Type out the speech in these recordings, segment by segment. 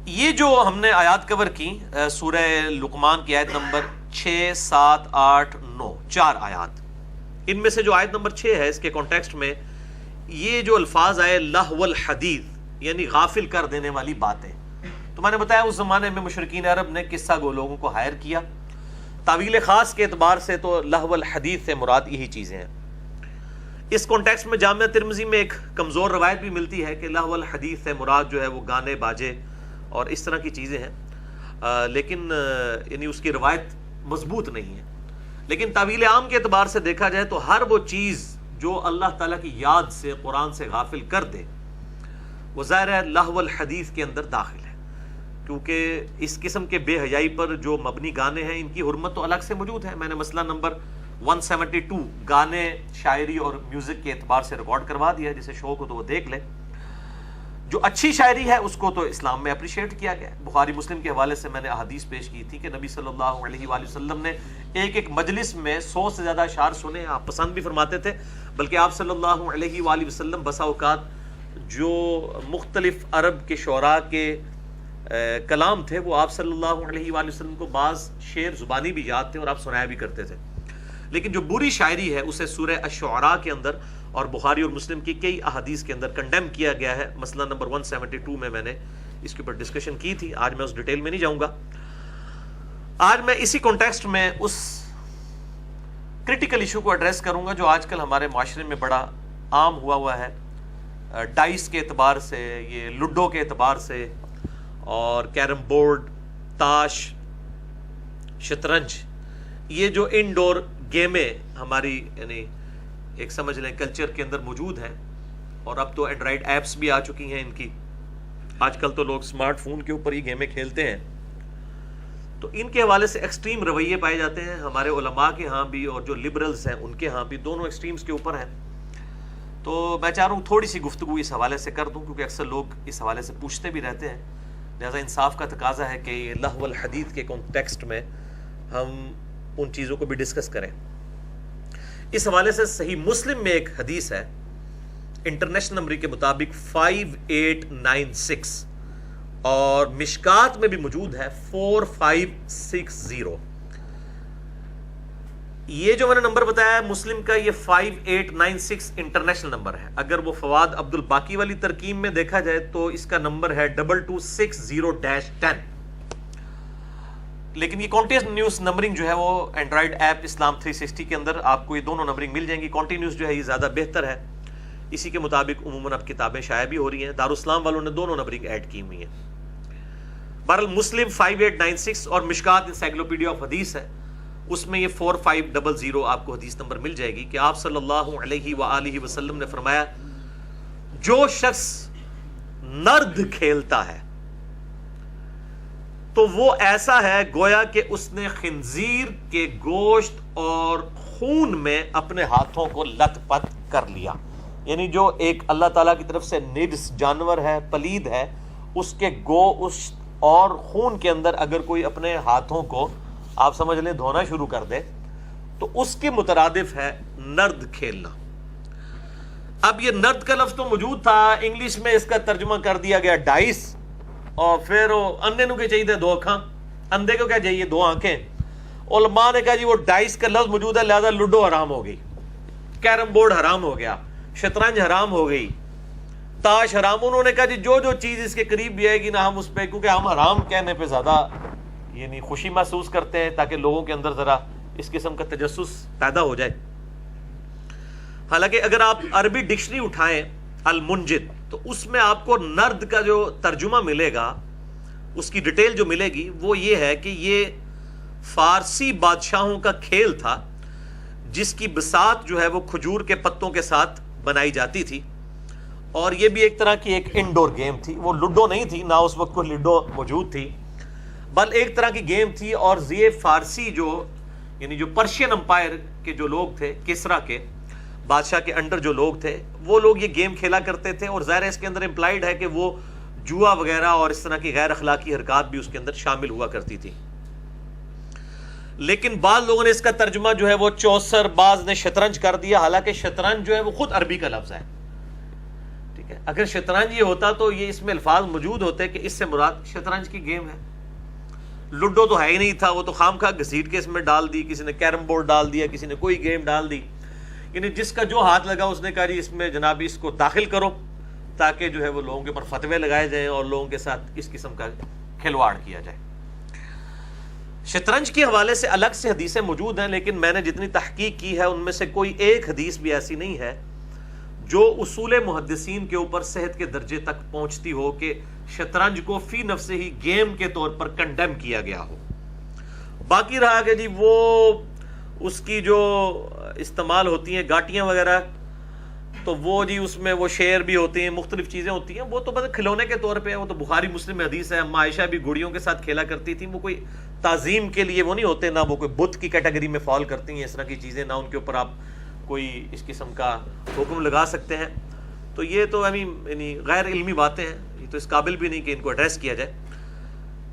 یہ جو ہم نے آیات کور کی سورہ لقمان کی آیت نمبر 6 7 8 9 4 آیات، ان میں سے جو آیت نمبر 6 ہے اس کے کانٹیکسٹ میں یہ جو الفاظ آئے لہو الحدیث یعنی غافل کر دینے والی باتیں، تو میں نے بتایا اس زمانے میں مشرکین عرب نے قصہ گو لوگوں کو ہائر کیا. تعویل خاص کے اعتبار سے تو لہو الحدیث سے مراد یہی چیزیں ہیں. اس کانٹیکسٹ میں جامعہ ترمذی میں ایک کمزور روایت بھی ملتی ہے کہ لہو الحدیث سے مراد جو ہے وہ گانے باجے اور اس طرح کی چیزیں ہیں، لیکن یعنی اس کی روایت مضبوط نہیں ہے. لیکن تعویل عام کے اعتبار سے دیکھا جائے تو ہر وہ چیز جو اللہ تعالیٰ کی یاد سے قرآن سے غافل کر دے وہ ظاہر ہے لہو الحدیث کے اندر داخل ہے، کیونکہ اس قسم کے بے حیائی پر جو مبنی گانے ہیں ان کی حرمت تو الگ سے موجود ہے. میں نے مسئلہ نمبر 172 گانے شاعری اور میوزک کے اعتبار سے ریکارڈ کروا دیا، جسے شوق ہو تو وہ دیکھ لے. جو اچھی شاعری ہے اس کو تو اسلام میں اپریشیٹ کیا گیا ہے. بخاری مسلم کے حوالے سے میں نے احادیث پیش کی تھی کہ نبی صلی اللہ علیہ وآلہ وسلم نے ایک مجلس میں 100 سے زیادہ اشعار سنے، آپ پسند بھی فرماتے تھے. بلکہ آپ صلی اللہ علیہ وآلہ وسلم بسا اوقات جو مختلف عرب کے شعراء کے کلام تھے وہ آپ صلی اللہ علیہ وآلہ وسلم کو بعض شعر زبانی بھی یاد تھے اور آپ سنایا بھی کرتے تھے. لیکن جو بری شاعری ہے اسے سورہ الشعراء کے اندر اور بخاری اور مسلم کی کئی احادیث کے اندر کنڈیم کیا گیا ہے. مسئلہ نمبر 172 میں نے اس کے اوپر ڈسکشن کی تھی، آج میں اس ڈیٹیل میں نہیں جاؤں گا. آج میں اسی کانٹیکسٹ میں اس کرٹیکل ایشو کو ایڈریس کروں گا جو آج کل ہمارے معاشرے میں بڑا عام ہوا ہے، ڈائس کے اعتبار سے، یہ لوڈو کے اعتبار سے، اور کیرم بورڈ، تاش، شطرنج، یہ جو انڈور گیمیں ہماری یعنی ایک سمجھ لیں کلچر کے اندر موجود ہیں. اور اب تو اینڈرائڈ ایپس بھی آ چکی ہیں ان کی، آج کل تو لوگ اسمارٹ فون کے اوپر ہی گیمیں کھیلتے ہیں. تو ان کے حوالے سے ایکسٹریم رویے پائے جاتے ہیں ہمارے علماء کے ہاں بھی اور جو لبرلز ہیں ان کے ہاں بھی، دونوں ایکسٹریمز کے اوپر ہیں. تو میں چاہ رہا ہوں تھوڑی سی گفتگو اس حوالے سے کر دوں، کیونکہ اکثر لوگ اس حوالے سے پوچھتے بھی رہتے ہیں. لہذا انصاف کا تقاضا ہے کہ یہ لہو الحدیث کے کانٹیکسٹ میں ہم ان چیزوں کو بھی ڈسکس کریں. اس حوالے سے صحیح مسلم میں ایک حدیث ہے انٹرنیشنل نمبر کے مطابق 5896 اور مشکات میں بھی موجود ہے 4560. یہ جو میں نے نمبر بتایا ہے مسلم کا، یہ 5896 انٹرنیشنل نمبر ہے. اگر وہ فواد عبد الباقی والی ترکیب میں دیکھا جائے تو اس کا نمبر ہے 2260-10. لیکن یہ کانٹینیوس نمبرنگ جو ہے وہ اینڈرائڈ ایپ اسلام 360 کے اندر آپ کو یہ دونوں نمبرنگ مل جائیں گی. کانٹینیوس جو ہے یہ زیادہ بہتر ہے، اسی کے مطابق عموماً اب کتابیں شائع بھی ہو رہی ہیں. دارالاسلام والوں نے دونوں نمبرنگ ایڈ کی ہوئی ہیں. بہرحال مسلم 5896 اور مشکات انسائکلوپیڈیا آف حدیث ہے، اس میں یہ 4500 آپ کو حدیث نمبر مل جائے گی کہ آپ صلی اللہ علیہ وآلہ وسلم نے فرمایا جو شخص نرد کھیلتا ہے تو وہ ایسا ہے گویا کہ اس نے خنزیر کے گوشت اور خون میں اپنے ہاتھوں کو لت پت کر لیا. یعنی جو ایک اللہ تعالیٰ کی طرف سے نجس جانور ہے، پلید ہے، اس کے گوشت اور خون کے اندر اگر کوئی اپنے ہاتھوں کو آپ سمجھ لیں دھونا شروع کر دے تو اس کے مترادف ہے نرد کھیلنا. اب یہ نرد کا لفظ تو موجود تھا، انگلش میں اس کا ترجمہ کر دیا گیا ڈائس، اور پھر اندھے نو کے چاہیے 2 آنکھاں، اندھے کو کیا چاہیے 2 آنکھیں. علماء نے کہا جی وہ ڈائس کا لفظ موجود ہے لہذا لوڈو حرام ہو گئی، کیرم بورڈ حرام ہو گیا، شطرنج حرام ہو گئی، تاش حرام. انہوں نے کہا جی جو چیز اس کے قریب بھی آئے گی نا ہم اس پہ، کیونکہ ہم حرام کہنے پہ زیادہ یعنی خوشی محسوس کرتے ہیں تاکہ لوگوں کے اندر ذرا اس قسم کا تجسس پیدا ہو جائے. حالانکہ اگر آپ عربی ڈکشنری اٹھائیں المنجد تو اس میں آپ کو نرد کا جو ترجمہ ملے گا، اس کی ڈیٹیل جو ملے گی وہ یہ ہے کہ یہ فارسی بادشاہوں کا کھیل تھا جس کی بساط جو ہے وہ کھجور کے پتوں کے ساتھ بنائی جاتی تھی، اور یہ بھی ایک طرح کی ایک انڈور گیم تھی. وہ لوڈو نہیں تھی، نہ اس وقت کوئی لوڈو موجود تھی، بل ایک طرح کی گیم تھی. اور یہ فارسی جو یعنی جو پرشین امپائر کے جو لوگ تھے، کسرا کے بادشاہ کے انڈر جو لوگ تھے، وہ لوگ یہ گیم کھیلا کرتے تھے. اور ظاہر ہے اس کے اندر امپلائڈ ہے کہ وہ جوا وغیرہ اور اس طرح کی غیر اخلاقی حرکات بھی اس کے اندر شامل ہوا کرتی تھی. لیکن بعض لوگوں نے اس کا ترجمہ جو ہے وہ چوسر، بعض نے شطرنج کر دیا، حالانکہ شطرنج جو ہے وہ خود عربی کا لفظ ہے. ٹھیک ہے. اگر شطرنج یہ ہوتا تو یہ اس میں الفاظ موجود ہوتے کہ اس سے مراد شطرنج کی گیم ہے. لوڈو تو ہے ہی نہیں تھا, وہ تو خام خواہ گھسیٹ کے اس میں ڈال دی, کسی نے کیرم بورڈ ڈال دیا, کسی نے کوئی گیم ڈال دی. یعنی جس کا جو ہاتھ لگا اس نے کہا جی اس میں جناب اس کو داخل کرو تاکہ جو ہے وہ لوگوں کے اوپر فتوے لگائے جائیں اور لوگوں کے ساتھ اس قسم کا کھلواڑ کیا جائے. شطرنج کے حوالے سے الگ سے حدیثیں موجود ہیں, لیکن میں نے جتنی تحقیق کی ہے ان میں سے کوئی ایک حدیث بھی ایسی نہیں ہے جو اصول محدثین کے اوپر صحت کے درجے تک پہنچتی ہو کہ شطرنج کو فی نفس ہی گیم کے طور پر کنڈیم کیا گیا ہو. باقی رہا کہ جی وہ اس کی جو استعمال ہوتی ہیں گاٹیاں وغیرہ, تو وہ جی اس میں وہ شیر بھی ہوتے ہیں, مختلف چیزیں ہوتی ہیں, وہ تو بس کھلونے کے طور پہ, وہ تو بخاری مسلم میں حدیث ہے. اما عائشہ بھی گڑیوں کے ساتھ کھیلا کرتی تھی, وہ کوئی تعظیم کے لیے وہ نہیں ہوتے, نہ وہ کوئی بت کی کیٹیگری میں فال کرتی ہیں اس طرح کی چیزیں, نہ ان کے اوپر آپ کوئی اس قسم کا حکم لگا سکتے ہیں. تو یہ تو یعنی غیر علمی باتیں ہیں, یہ تو اس قابل بھی نہیں کہ ان کو ایڈریس کیا جائے.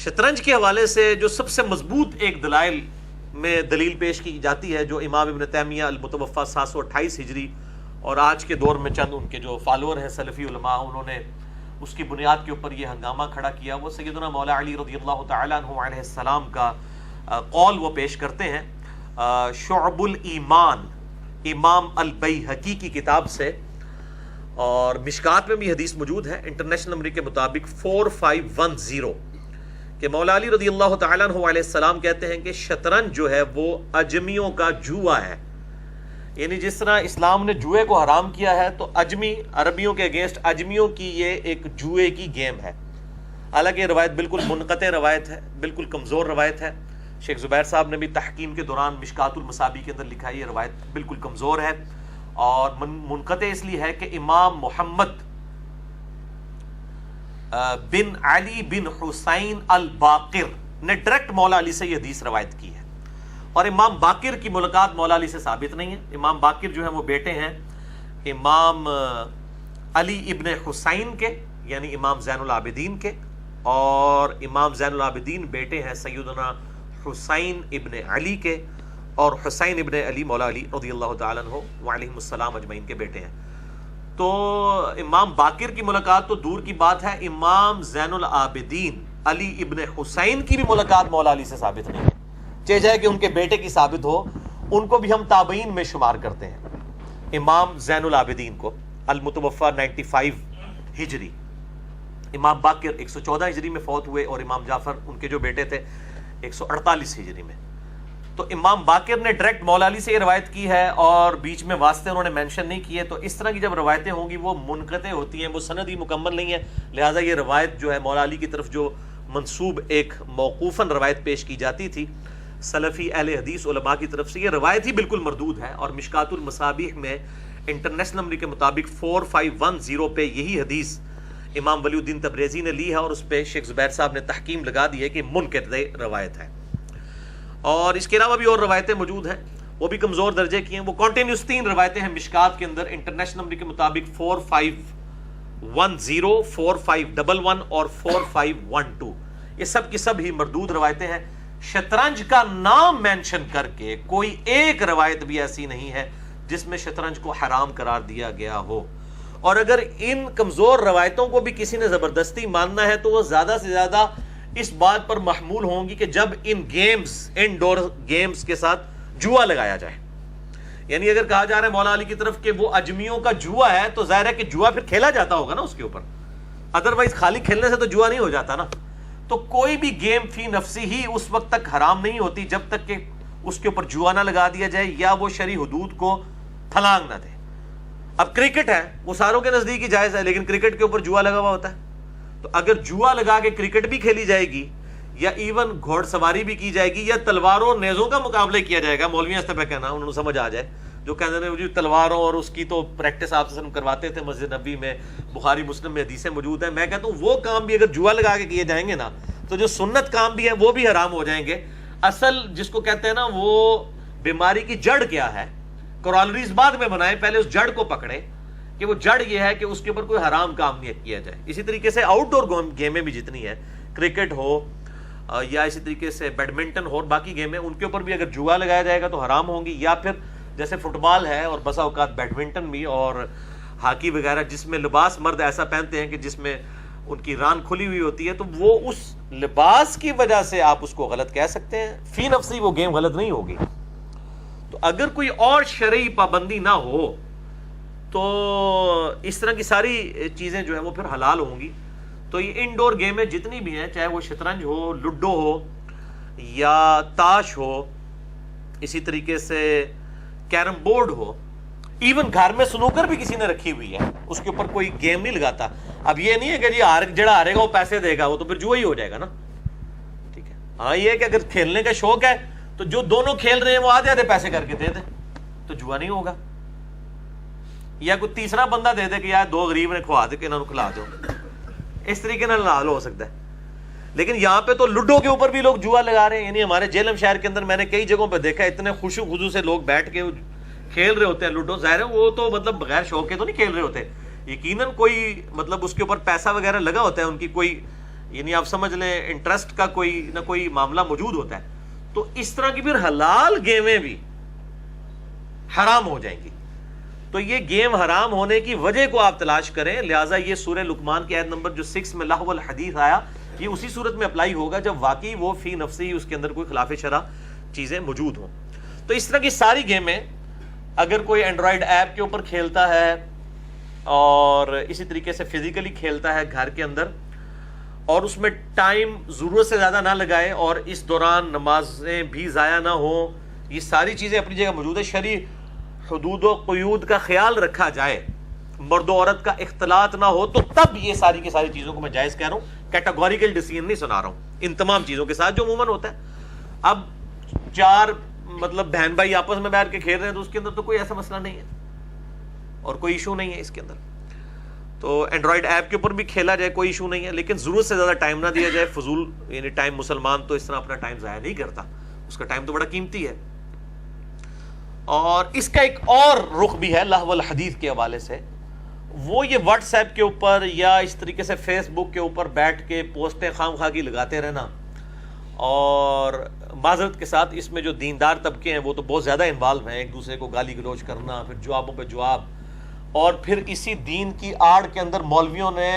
شطرنج کے حوالے سے جو سب سے مضبوط ایک دلائل میں دلیل پیش کی جاتی ہے, جو امام ابن تیمیہ المتوفا 728 ہجری اور آج کے دور میں چند ان کے جو فالوور ہیں سلفی علماء, انہوں نے اس کی بنیاد کے اوپر یہ ہنگامہ کھڑا کیا, وہ سیدنا مولا علی رضی اللہ تعالیٰ عنہ علیہ السلام کا قول وہ پیش کرتے ہیں شعب الایمان امام البیہقی کی کتاب سے, اور مشکات میں بھی حدیث موجود ہے انٹرنیشنل نمبر کے مطابق 4510 کہ مولا علی رضی اللہ تعالیٰ عنہ علیہ السلام کہتے ہیں کہ شطرنج جو ہے وہ اجمیوں کا جوا ہے. یعنی جس طرح اسلام نے جوئے کو حرام کیا ہے تو اجمی عربیوں کے اگینسٹ اجمیوں کی یہ ایک جوئے کی گیم ہے. حالانکہ یہ روایت بالکل منقطع روایت ہے, بالکل کمزور روایت ہے. شیخ زبیر صاحب نے بھی تحقیم کے دوران مشکات المصابیح کے اندر لکھا ہے یہ روایت بالکل کمزور ہے, اور منقطع اس لیے ہے کہ امام محمد بن علی بن حسین الباقر نے ڈائریکٹ مولا علی سے یہ حدیث روایت کی ہے, اور امام باقر کی ملاقات مولا علی سے ثابت نہیں ہے. امام باقر جو ہیں وہ بیٹے ہیں امام علی ابن حسین کے, یعنی امام زین العابدین کے, اور امام زین العابدین بیٹے ہیں سیدنا حسین ابن علی کے, اور حسین ابن علی مولا علی رضی اللہ تعالیٰ عنہ وعلیہم السلام اجمعین کے بیٹے ہیں. تو امام باقر کی ملاقات تو دور کی بات ہے, امام زین العابدین علی ابن حسین کی بھی ملاقات مولا علی سے ثابت نہیں ہے. چاہے کہ ان کے بیٹے کی ثابت ہو, ان کو بھی ہم تابعین میں شمار کرتے ہیں. امام زین العابدین کو المتوفا 95 ہجری, امام باقر 114 ہجری میں فوت ہوئے, اور امام جعفر ان کے جو بیٹے تھے 148 ہجری میں. تو امام باقر نے ڈائریکٹ مولا علی سے یہ روایت کی ہے, اور بیچ میں واسطے انہوں نے مینشن نہیں کیے. تو اس طرح کی جب روایتیں ہوں گی وہ منقطع ہوتی ہیں, وہ سند ہی مکمل نہیں ہے, لہٰذا یہ روایت جو ہے مولا علی کی طرف جو منسوب ایک موقوفاً روایت پیش کی جاتی تھی سلفی اہل حدیث علماء کی طرف سے, یہ روایت ہی بالکل مردود ہے. اور مشکات المصابیح میں انٹرنیشنل نمبر کے مطابق 4510 پہ یہی حدیث امام ولی الدین تبریزی نے لی ہے, اور اس پہ شیخ زبیر صاحب نے تحکیم لگا دی ہے کہ منقطع روایت ہے. اور اس کے علاوہ بھی اور روایتیں موجود ہیں, وہ بھی کمزور درجے کی ہیں. وہ کنٹینیوس 3 روایتیں ہیں مشکات کے اندر انٹرنیشنل نمبر کے مطابق 4510, 4511 اور 4512. یہ سب کی سب ہی مردود روایتیں ہیں. شطرنج کا نام مینشن کر کے کوئی ایک روایت بھی ایسی نہیں ہے جس میں شطرنج کو حرام قرار دیا گیا ہو. اور اگر ان کمزور روایتوں کو بھی کسی نے زبردستی ماننا ہے تو وہ زیادہ سے زیادہ اس بات پر محمول ہوں گی کہ جب ان گیمز انڈور گیمز کے ساتھ جوا لگایا جائے. یعنی اگر کہا جا رہا ہے مولا علی کی طرف کہ وہ اجمیوں کا جوا ہے, تو ظاہر ہے کہ جوا پھر کھیلا جاتا ہوگا نا اس کے اوپر, ادروائز خالی کھیلنے سے تو جوا نہیں ہو جاتا نا. تو کوئی بھی گیم فی نفسی ہی اس وقت تک حرام نہیں ہوتی جب تک کہ اس کے اوپر جوا نہ لگا دیا جائے یا وہ شرعی حدود کو پھلانگ نہ دے. اب کرکٹ ہے, وہ ساروں کے نزدیک ہی جائز ہے, لیکن کرکٹ کے اوپر جوا لگا ہوا ہوتا ہے. تو اگر جوا لگا کے کرکٹ بھی کھیلی جائے گی, یا ایون گھوڑ سواری بھی کی جائے گی, یا تلواروں اور نیزوں کا مقابلہ کیا جائے گا, مولویاں اس طرح کہنا انہوں نے سمجھ آ جائے, جو کہتے ہیں تلواروں اور اس کی تو پریکٹس آپ سے کرواتے تھے مسجد نبوی میں, بخاری مسلم میں حدیثیں موجود ہیں. میں کہتا ہوں وہ کام بھی اگر جوا لگا کے کیے جائیں گے نا, تو جو سنت کام بھی ہے وہ بھی حرام ہو جائیں گے. اصل جس کو کہتے ہیں نا وہ بیماری کی جڑ کیا ہے, کورالریز بعد میں بنائیں, پہلے اس جڑ کو پکڑے کہ وہ جڑ یہ ہے کہ اس کے اوپر کوئی حرام کام نہیں کیا جائے. اسی طریقے سے آؤٹ ڈور گیمیں بھی جتنی ہیں, کرکٹ ہو یا اسی طریقے سے بیڈمنٹن ہو اور باقی گیمیں, ان کے اوپر بھی اگر جوا لگایا جائے گا تو حرام ہوں گی. یا پھر جیسے فٹ بال ہے اور بسا اوقات بیڈمنٹن بھی اور ہاکی وغیرہ جس میں لباس مرد ایسا پہنتے ہیں کہ جس میں ان کی ران کھلی ہوئی ہوتی ہے، تو وہ اس لباس کی وجہ سے آپ اس کو غلط کہہ سکتے ہیں، فی نفسی وہ گیم غلط نہیں ہوگی۔ تو اگر کوئی اور شرعی پابندی نہ ہو تو اس طرح کی ساری چیزیں جو ہیں وہ پھر حلال ہوں گی۔ تو یہ انڈور گیمیں جتنی بھی ہیں، چاہے وہ شطرنج ہو، لوڈو ہو یا تاش ہو، اسی طریقے سے کیرم بورڈ ہو، ایون گھر میں سنوکر بھی کسی نے رکھی ہوئی ہے، اس کے اوپر کوئی گیم نہیں لگاتا۔ اب یہ نہیں ہے کہ جی جڑا ہارے گا وہ پیسے دے گا، وہ تو پھر جوا ہی ہو جائے گا نا، ٹھیک ہے۔ ہاں یہ ہے کہ اگر کھیلنے کا شوق ہے تو جو دونوں کھیل رہے ہیں وہ آدھے پیسے کر کے دے دے، تو جوا نہیں ہوگا۔ یا کوئی تیسرا بندہ دے دے کہ یار 2 غریب نے کھوا دے کہ انہوں نے کھلا دو، اس طریقے سے حل ہو سکتا ہے۔ لیکن یہاں پہ تو لوڈو کے اوپر بھی لوگ جوا لگا رہے ہیں، یعنی ہمارے جہلم شہر کے اندر میں نے کئی جگہوں پہ دیکھا ہے، اتنے خوشو خضو سے لوگ بیٹھ کے کھیل رہے ہوتے ہیں لوڈو۔ ظاہر ہے وہ تو مطلب بغیر شوق کے تو نہیں کھیل رہے ہوتے، یقیناً کوئی مطلب اس کے اوپر پیسہ وغیرہ لگا ہوتا ہے، ان کی کوئی یعنی آپ سمجھ لیں انٹرسٹ کا کوئی نہ کوئی معاملہ موجود ہوتا ہے۔ تو اس طرح کی پھر حلال گیمیں بھی حرام ہو جائیں گی۔ تو یہ گیم حرام ہونے کی وجہ کو آپ تلاش کریں، لہٰذا یہ سورہ لقمان کی آیت نمبر جو 6 میں لہو الحدیث آیا، یہ اسی صورت میں اپلائی ہوگا جب واقعی وہ فی نفسی اس کے اندر کوئی خلاف شرع چیزیں موجود ہوں۔ تو اس طرح کی ساری گیمیں اگر کوئی اینڈرائڈ ایپ کے اوپر کھیلتا ہے اور اسی طریقے سے فزیکلی کھیلتا ہے گھر کے اندر، اور اس میں ٹائم ضرورت سے زیادہ نہ لگائے اور اس دوران نمازیں بھی ضائع نہ ہوں، یہ ساری چیزیں اپنی جگہ موجود ہے۔ شرعی حدود و قیود کا خیال رکھا جائے، مرد و عورت کا اختلاط نہ ہو، تو تب یہ ساری کی ساری چیزوں کو میں جائز کہہ رہا ہوں، کیٹاگوریکل ڈیسیژن نہیں سنا رہا ہوں ان تمام چیزوں کے ساتھ جو عموماً ہوتا ہے۔ اب 4 مطلب بہن بھائی آپس میں بیٹھ کے کھیل رہے ہیں تو اس کے اندر تو کوئی ایسا مسئلہ نہیں ہے اور کوئی ایشو نہیں ہے اس کے اندر، تو اینڈرائڈ ایپ کے اوپر بھی کھیلا جائے، کوئی ایشو نہیں ہے، لیکن ضرورت سے زیادہ ٹائم نہ دیا جائے فضول، یعنی ٹائم مسلمان تو اس طرح اپنا ٹائم ضائع نہیں کرتا، اس کا ٹائم تو بڑا قیمتی ہے۔ اور اس کا ایک اور رخ بھی ہے لہو الحدیث کے حوالے سے، وہ یہ واٹس ایپ کے اوپر یا اس طریقے سے فیس بک کے اوپر بیٹھ کے پوسٹیں خام خواہ کی لگاتے رہنا، اور معذرت کے ساتھ اس میں جو دیندار طبقے ہیں وہ تو بہت زیادہ انوالو ہیں، ایک دوسرے کو گالی گلوچ کرنا، پھر جوابوں پہ جواب، اور پھر اسی دین کی آڑ کے اندر مولویوں نے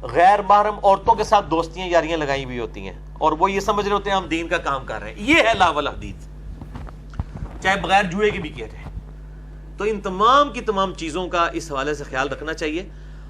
غیر محرم عورتوں کے ساتھ دوستیاں یاریاں لگائی ہوئی ہوتی ہیں، اور وہ یہ سمجھ رہے ہوتے ہیں ہم دین کا کام کر رہے ہیں۔ یہ ہے لہو الحدیث، چاہے بغیر جوئے کے بھی کیا جائے۔ تو ان تمام کی تمام چیزوں کا اس حوالے سے خیال رکھنا چاہیے،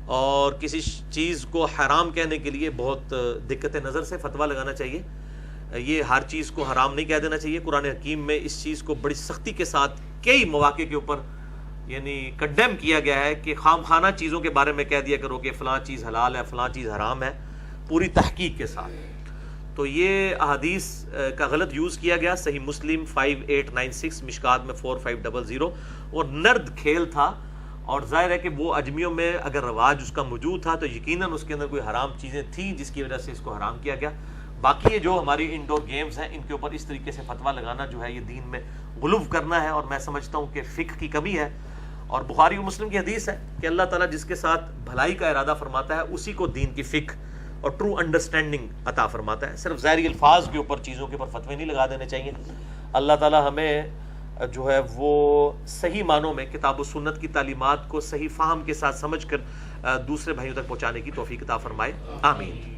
اور کسی چیز کو حرام کہنے کے لیے بہت دقت نظر سے فتویٰ لگانا چاہیے۔ یہ ہر چیز کو حرام نہیں کہہ دینا چاہیے۔ قرآن حکیم میں اس چیز کو بڑی سختی کے ساتھ کئی مواقع کے اوپر یعنی کنڈیم کیا گیا ہے کہ خام خانہ چیزوں کے بارے میں کہہ دیا کرو کہ فلاں چیز حلال ہے، فلاں چیز حرام ہے، پوری تحقیق کے ساتھ۔ تو یہ احادیث کا غلط یوز کیا گیا۔ صحیح مسلم 5896، مشکات میں 4500، اور نرد کھیل تھا، اور ظاہر ہے کہ وہ اجمیوں میں اگر رواج اس کا موجود تھا تو یقیناً اس کے اندر کوئی حرام چیزیں تھیں جس کی وجہ سے اس کو حرام کیا گیا۔ باقی یہ جو ہماری انڈور گیمز ہیں ان کے اوپر اس طریقے سے فتویٰ لگانا جو ہے یہ دین میں غلو کرنا ہے، اور میں سمجھتا ہوں کہ فقہ کی کمی ہے۔ اور بخاری و مسلم کی حدیث ہے کہ اللہ تعالیٰ جس کے ساتھ بھلائی کا ارادہ فرماتا ہے اسی کو دین کی فقہ اور ٹرو انڈرسٹینڈنگ عطا فرماتا ہے۔ صرف ظاہری الفاظ کے اوپر چیزوں کے اوپر فتوے نہیں لگا دینے چاہیے۔ اللہ تعالیٰ ہمیں جو ہے وہ صحیح معنوں میں کتاب و سنت کی تعلیمات کو صحیح فہم کے ساتھ سمجھ کر دوسرے بھائیوں تک پہنچانے کی توفیق عطا فرمائے، آمین۔